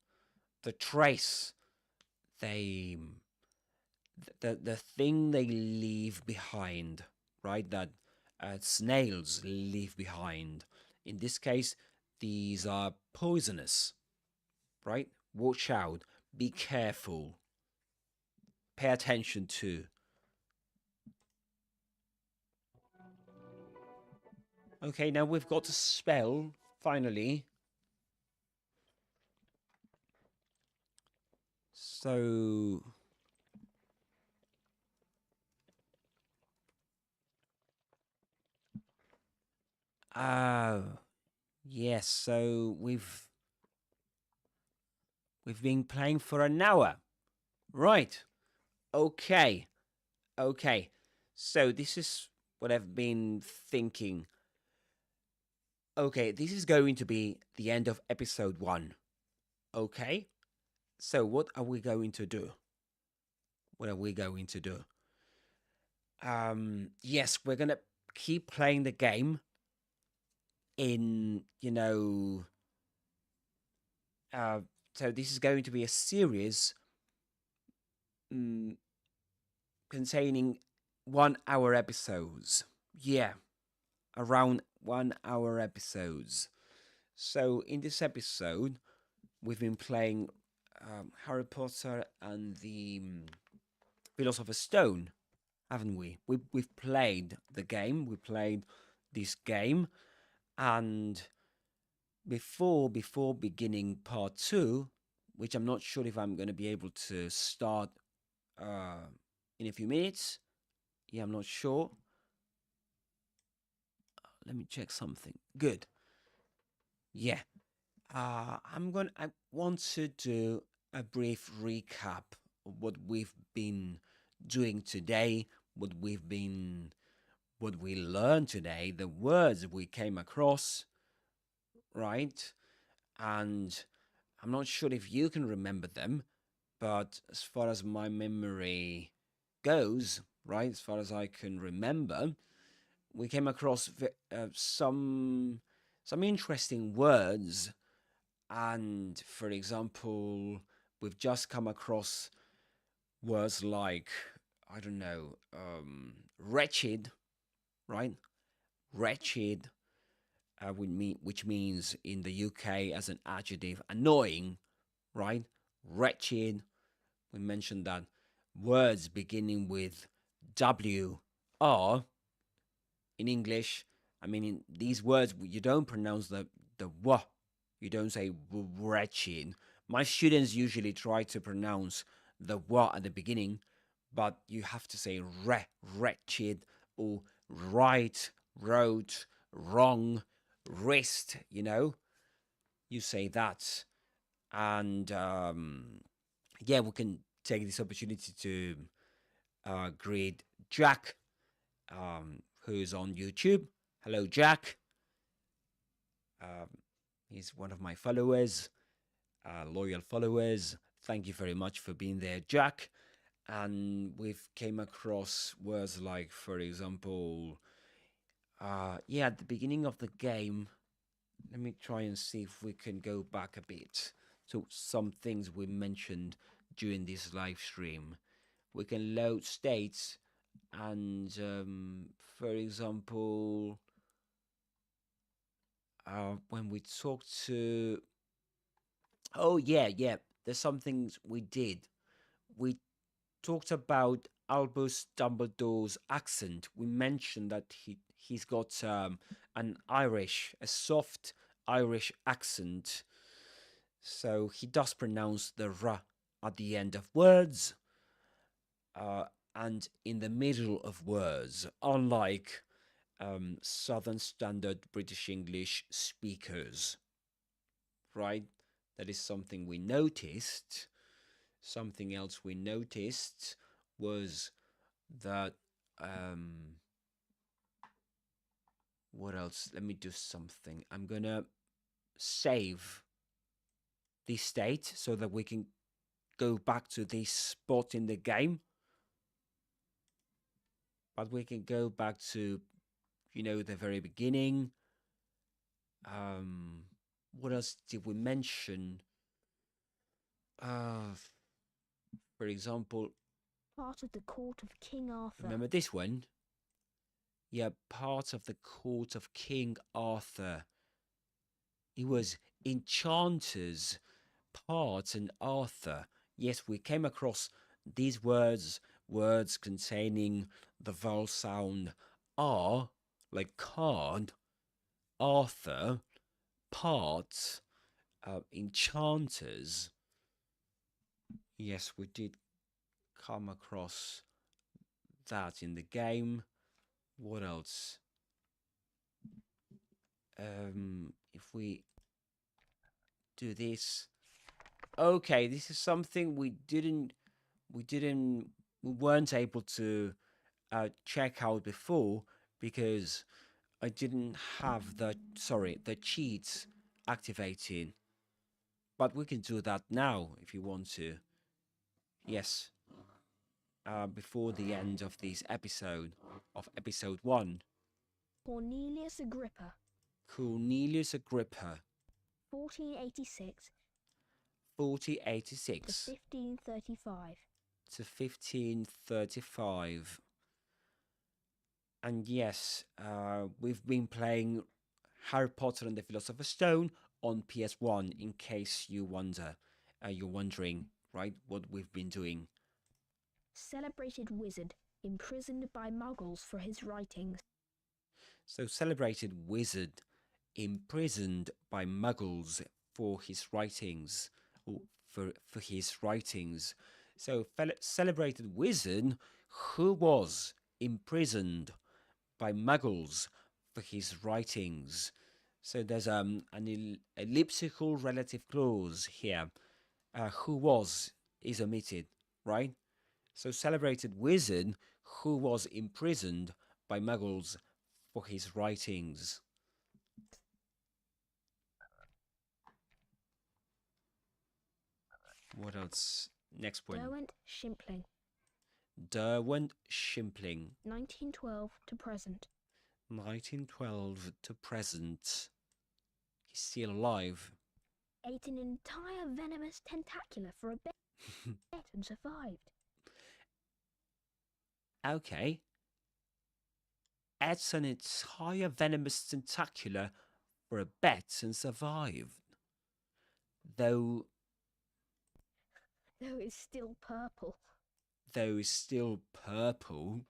trace. The thing they leave behind, right? That snails leave behind. In this case, these are poisonous, right? Watch out. Be careful. Pay attention to. Okay, now we've got a spell, finally. So... yes, so we've been playing for an hour. Right. Okay. Okay. So this is what I've been thinking. Okay, this is going to be the end of episode 1. Okay? So what are we going to do? What are we going to do? Yes, we're going to keep playing the game in, so this is going to be a series containing 1 hour episodes. Yeah, around 1 hour episodes. So in this episode, we've been playing Harry Potter and the Philosopher's Stone, haven't we? We've played the game. We played this game, and before beginning part 2, which I'm not sure if I'm going to be able to start in a few minutes. Yeah, I'm not sure. Let me check something. Good. Yeah. I want to do a brief recap of what we've been doing today, what we learned today, the words we came across, right? And I'm not sure if you can remember them, but as far as my memory goes, right, as far as I can remember, we came across some interesting words. And for example, we've just come across words like, I don't know, wretched, right? Wretched, which means in the UK as an adjective, annoying, right? Wretched. We mentioned that words beginning with WR in English, I mean, in these words, you don't pronounce the W. You don't say wretched. My students usually try to pronounce the W at the beginning, but you have to say wretched, or right, wrote, wrong, wrist, You say that. And yeah, we can take this opportunity to greet Jack, who's on YouTube. Hello, Jack. He's one of my followers, loyal followers. Thank you very much for being there, Jack. And we've came across words like, for example, yeah, at the beginning of the game, let me try and see if we can go back a bit to some things we mentioned during this live stream. We can load states, and for example, when we talked to, oh yeah, there's some things we did. We talked about Albus Dumbledore's accent. We mentioned that he's got a soft Irish accent, so he does pronounce the r at the end of words, and in the middle of words, unlike Southern Standard British English speakers, right? That is something we noticed. Something else we noticed was that, what else? Let me do something. I'm gonna save this state so that we can go back to this spot in the game. But we can go back to, the very beginning. What else did we mention? For example, Part of the court of King Arthur. remember this one? Yeah, part of the court of King Arthur. It was enchanters, part and Arthur. Yes, we came across these words containing the vowel sound R, like card, Arthur, part, enchanters. Yes, we did come across that in the game. What else? If we do this, okay, this is something we weren't able to check out before because I didn't have the cheats activated, but we can do that now if you want to. Yes, before the end of this episode, of episode 1. Cornelius Agrippa. Cornelius Agrippa. 1486 1486 to 1535. to 1535. And yes, we've been playing Harry Potter and the Philosopher's Stone on PS1, in case you wonder. You're wondering, right, what we've been doing. Celebrated wizard, imprisoned by muggles for his writings. So, celebrated wizard, imprisoned by muggles for his writings. Or for his writings. So, celebrated wizard who was imprisoned by muggles for his writings. So there's an elliptical relative clause here. Who was is omitted, right? So celebrated wizard who was imprisoned by muggles for his writings. What else? Next one. Derwent Shimpling. Derwent Shimpling. 1912 to present. 1912 to present. He's still alive. Ate an entire venomous tentacula for a bet and survived. Okay. Ate an entire venomous tentacula for a bet and survived. Though it's still purple. Though is still purple.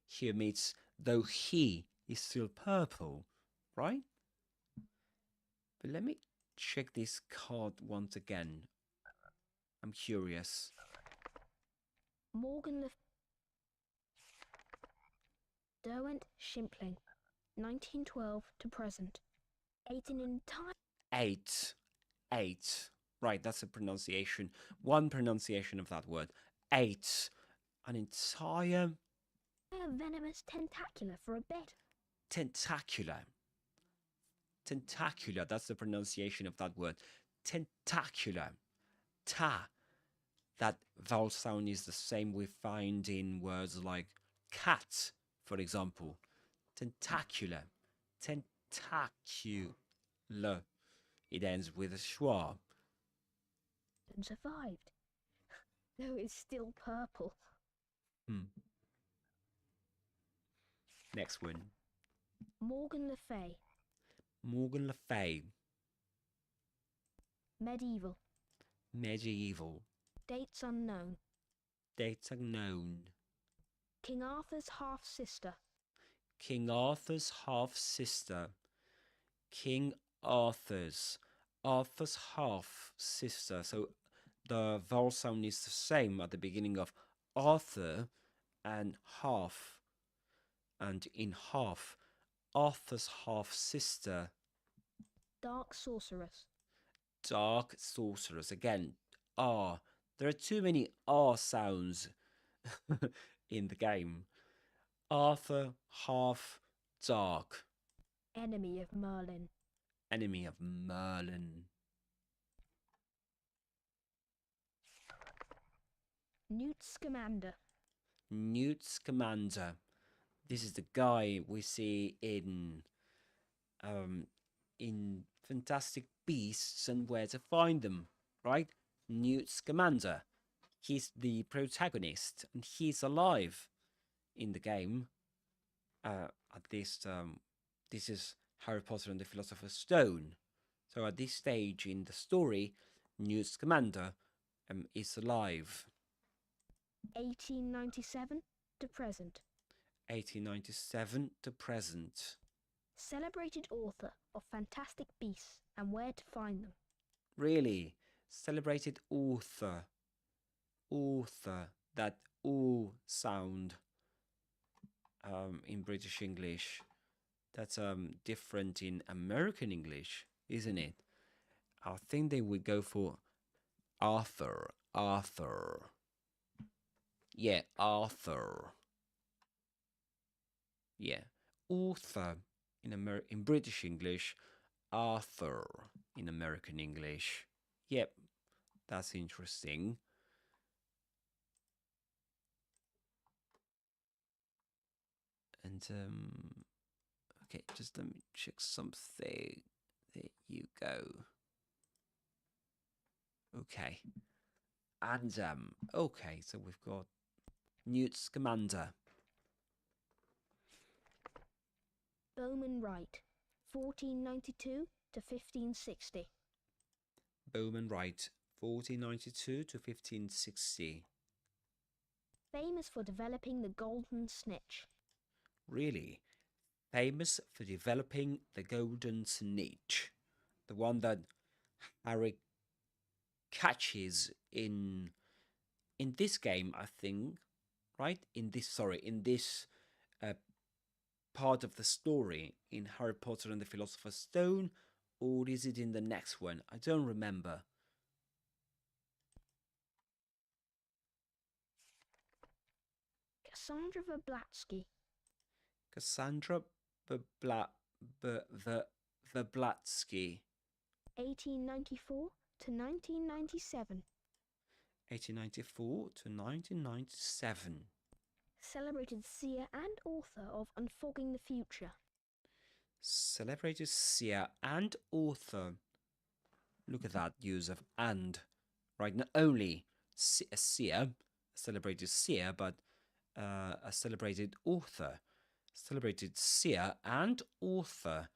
Here means though he is still purple, right? But let me check this card once again. I'm curious. Morgan Derwent Shimpling. 1912 to present. Ate an entire... Eight. Right, that's a pronunciation. One pronunciation of that word. Ate an entire venomous tentacula for a bet. Tentacular, that's the pronunciation of that word. Tentacular. Ta. That vowel sound is the same we find in words like cat, for example. Tentacular. Tentacular. L. It ends with a schwa. And survived. Though it's still purple. Next one. Morgan Le Fay. Morgan Le Fay. Medieval. Medieval. Dates unknown. Dates unknown. King Arthur's half-sister. King Arthur's half-sister. King Arthur's. Arthur's half-sister. So the vowel sound is the same at the beginning of Arthur and half. And in half, Arthur's half-sister. Dark sorceress. Dark sorceress. Again, R. There are too many R sounds in the game. Arthur, half, dark. Enemy of Merlin. Enemy of Merlin. Newt Scamander. Newt Scamander. This is the guy we see in Fantastic Beasts and Where to Find Them, right? Newt Scamander. He's the protagonist, and he's alive in the game. At least, this is Harry Potter and the Philosopher's Stone. So at this stage in the story, Newt Scamander is alive. 1897 to present. 1897 to present. Celebrated author of Fantastic Beasts and Where to Find Them. Really? Celebrated author. Author. That O sound in British English. That's different in American English, isn't it? I think they would go for Arthur. Arthur. Yeah, Arthur. Yeah, author in British English, Arthur in American English. Yep, that's interesting. And okay, just let me check something. There you go. Okay. And okay, so we've got Newt Scamander. Bowman Wright, 1492 to 1560. Bowman Wright, 1492 to 1560. Famous for developing the golden snitch. Really? Famous for developing the golden snitch. The one that Harry catches in this game, I think, right? In this part of the story in Harry Potter and the Philosopher's Stone, or is it in the next one? I don't remember. Cassandra Verblatsky. Cassandra Verblatsky. 1894 to 1997. 1894 to 1997. Celebrated seer and author of Unfogging the Future. Celebrated seer and author. Look at that use of and. Right, not only a seer, a celebrated seer, but a celebrated author. Celebrated seer and author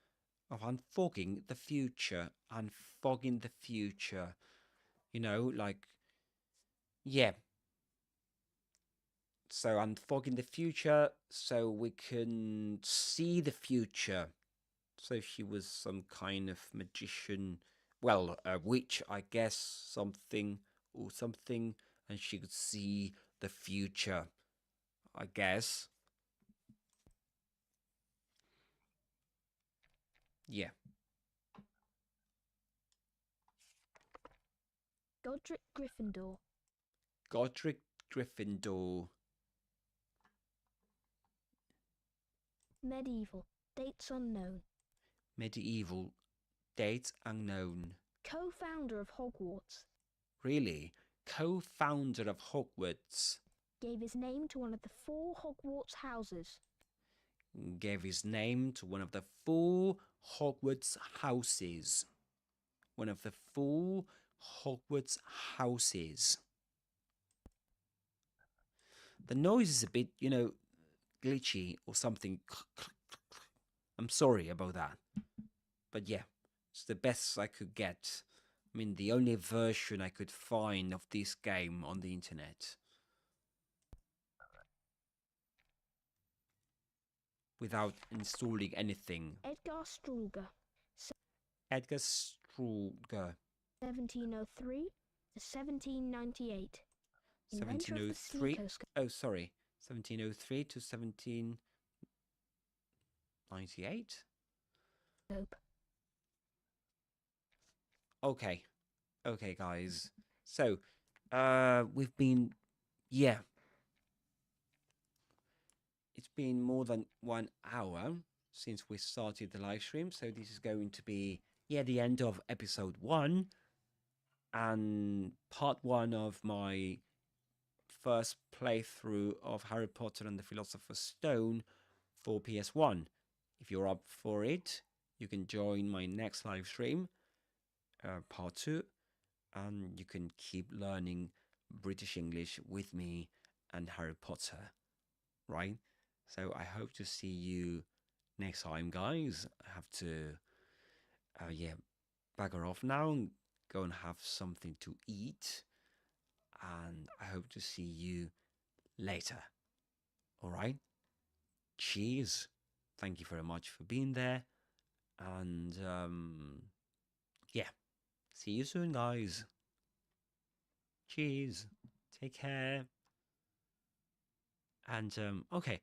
of Unfogging the Future. Unfogging the Future. You know, like, yeah. So unfogging the future so we can see the future. So she was some kind of magician, well, a witch, I guess, something, and she could see the future, I guess. Yeah. Godric Gryffindor. Godric Gryffindor. Medieval. Dates unknown. Medieval. Dates unknown. Co-founder of Hogwarts. Really? Co-founder of Hogwarts. Gave his name to one of the 4 Hogwarts houses. gave his name to one of the 4 Hogwarts houses. One of the 4 Hogwarts houses. The noise is a bit, glitchy or something. I'm sorry about that. But yeah, it's the best I could get. I mean, the only version I could find of this game on the internet. Without installing anything. Edgar Struger, Edgar Struger. 1703 to 1798. Inventor of the 1703. Sneakoscope. Oh, sorry. 1703 to 1798. Okay. Okay, guys. So, we've been, yeah. It's been more than 1 hour since we started the live stream. So this is going to be, the end of episode 1 and part 1 of my first playthrough of Harry Potter and the Philosopher's Stone for PS1. If you're up for it, you can join my next live stream, part 2, and you can keep learning British English with me and Harry Potter, right? So I hope to see you next time, guys. I have to, bugger off now and go and have something to eat. And I hope to see you later. All right? Cheers. Thank you very much for being there. And, see you soon, guys. Cheers. Take care. And, okay.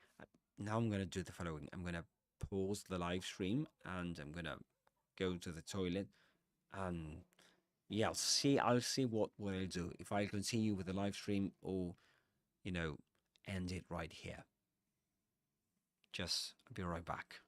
Now I'm going to do the following. I'm going to pause the live stream and I'm going to go to the toilet and I'll see what I'll do. If I'll continue with the live stream or, end it right here. I'll be right back.